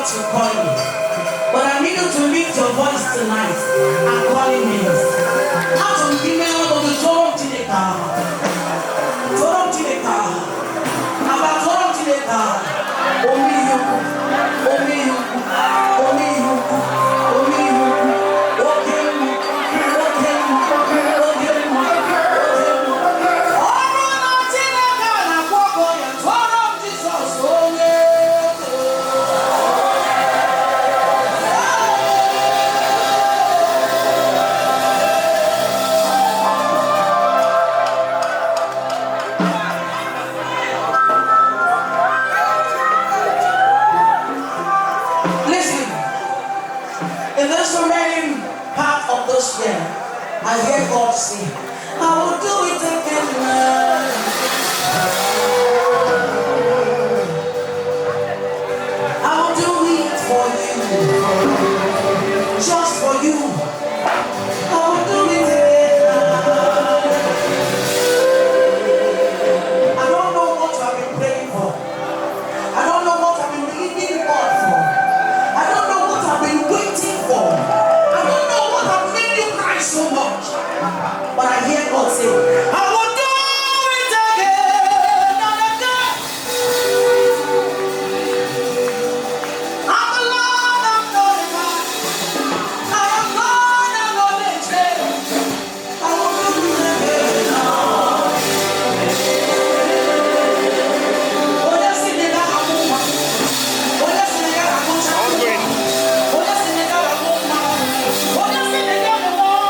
to call you. But I need you to lift your voice tonight and call him names. How to give me out of the Toron Tineka. Toron Tineka. About Toron Tineka. Only you. Only you. Only you. Only you. Okay. I hear God say, I will do it again now. I will do it for you. Just for you. I will do it again now. I don't know what I've been praying for. I don't know what I've been believing God for. I don't know what I've been waiting for. I don't know what I've made you cry so much. But I hear God say, I will do it again and again. I'm the Lord, I'm not the God. I am God, I'm not the change. I will do it again now. Oh, yes, in the God, I'm over. Oh, yes, in the God, I'm over. Oh, yes, in the God, I'm over. Oh, yes, in the God, I'm over.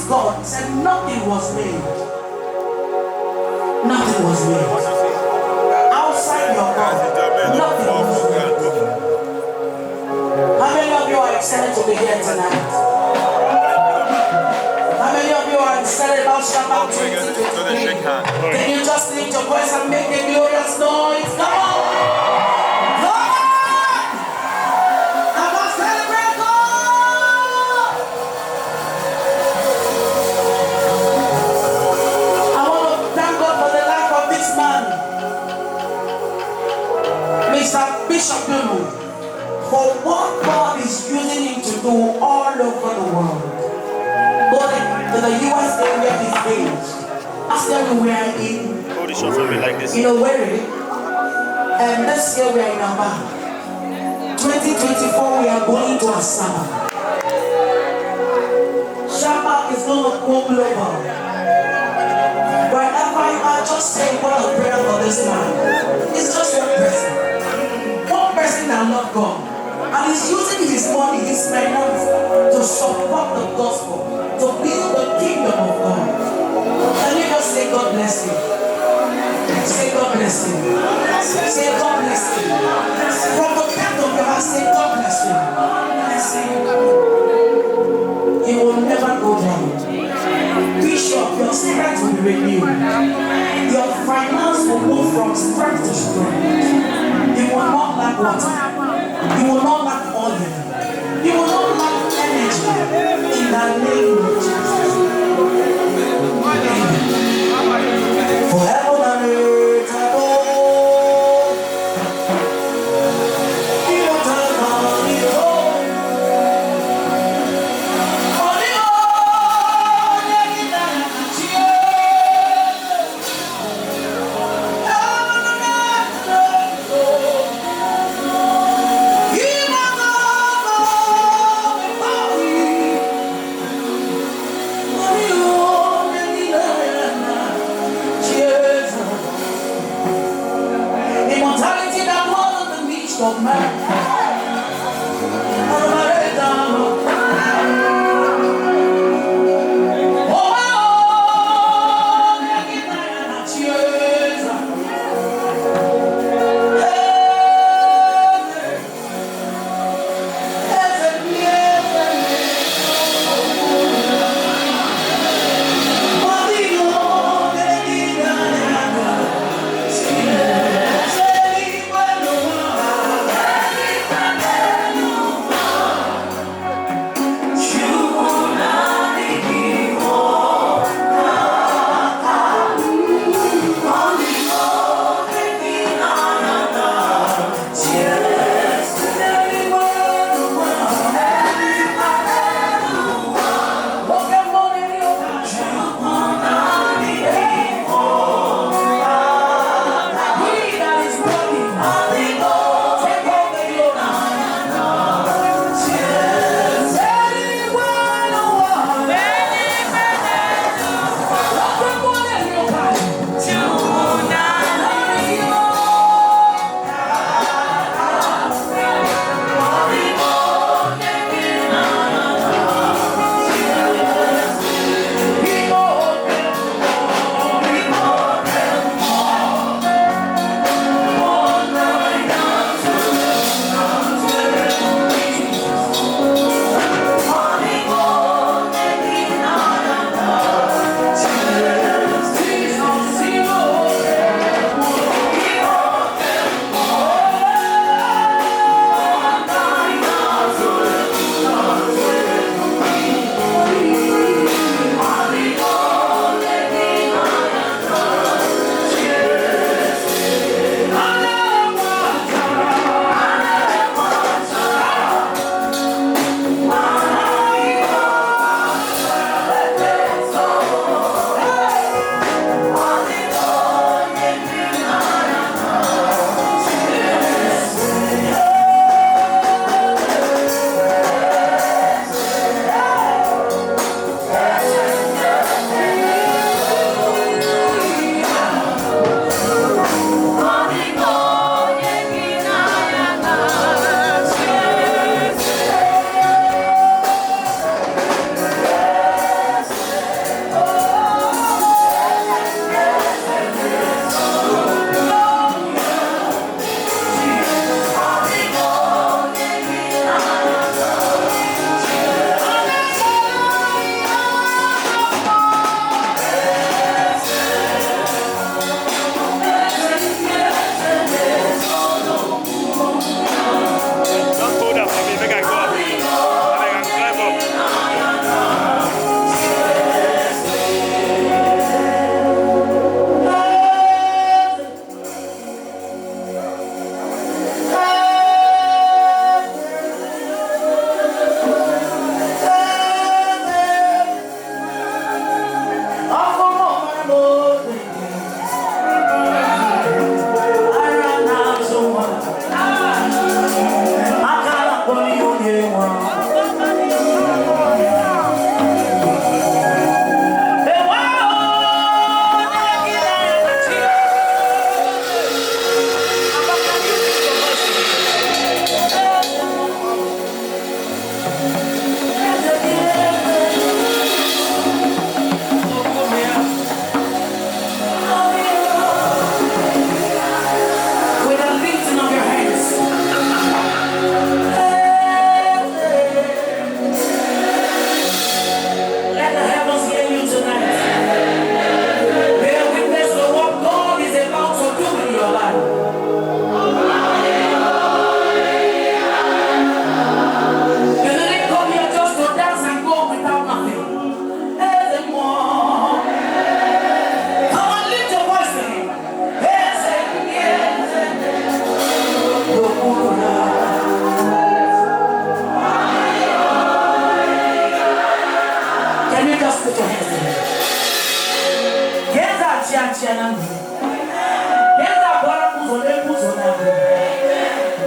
God, he said nothing was made. Nothing was made. Outside your God, nothing was made. How many of you are excited to be here tonight? How many of you are excited about Shabbach 2023? Can you just lift your voice and make a glorious noise? Come on! Bishop for what God is using him to do all over the world. But in the US area these days, last year we were in Owerri, and this year we are in Aba. 2024 we are going to Asaba. Shabbach is going to go global. Wherever you are, just say what a prayer for this man. It's just one person. One person that loves God. And he's using his money, his finance to support the gospel, to build the kingdom of God. Can you just say God bless you? Say God bless you. Say God bless you. From the depth of your heart, say God bless you. You will never go down. Bishop, your strength will be renewed. Your finance will move from strength to strength. You will not lack water. You will not lack oil. You will not lack energy. In the name of Jesus. For heaven and earth adore.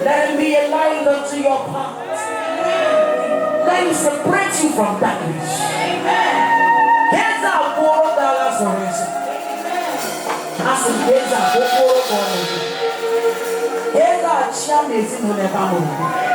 Let him be a light unto your path. Let him separate you from darkness. Here's our $4 for reason. As in here's our $4. Here's our challenge in the family.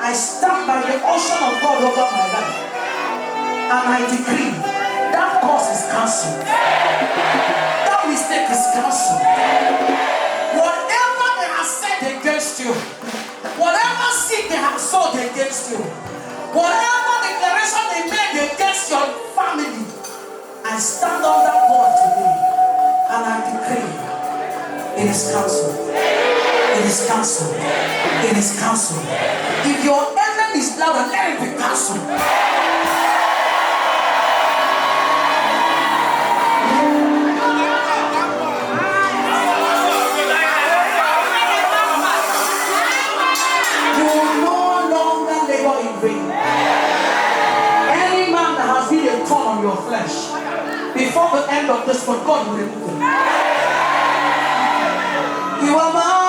I stand by the ocean of God over my life, and I decree that cause is cancelled. That mistake is cancelled. Whatever they have said against you, whatever seed they have sowed against you, whatever declaration they made against your family, I stand on that word today and I decree it is cancelled. It is cancelled. It is cancelled. If your enemy is loud, let it be cancelled. You will no longer labor in vain. Any man that has been a thorn on your flesh, before the end of this month, God will remove it. You are mine.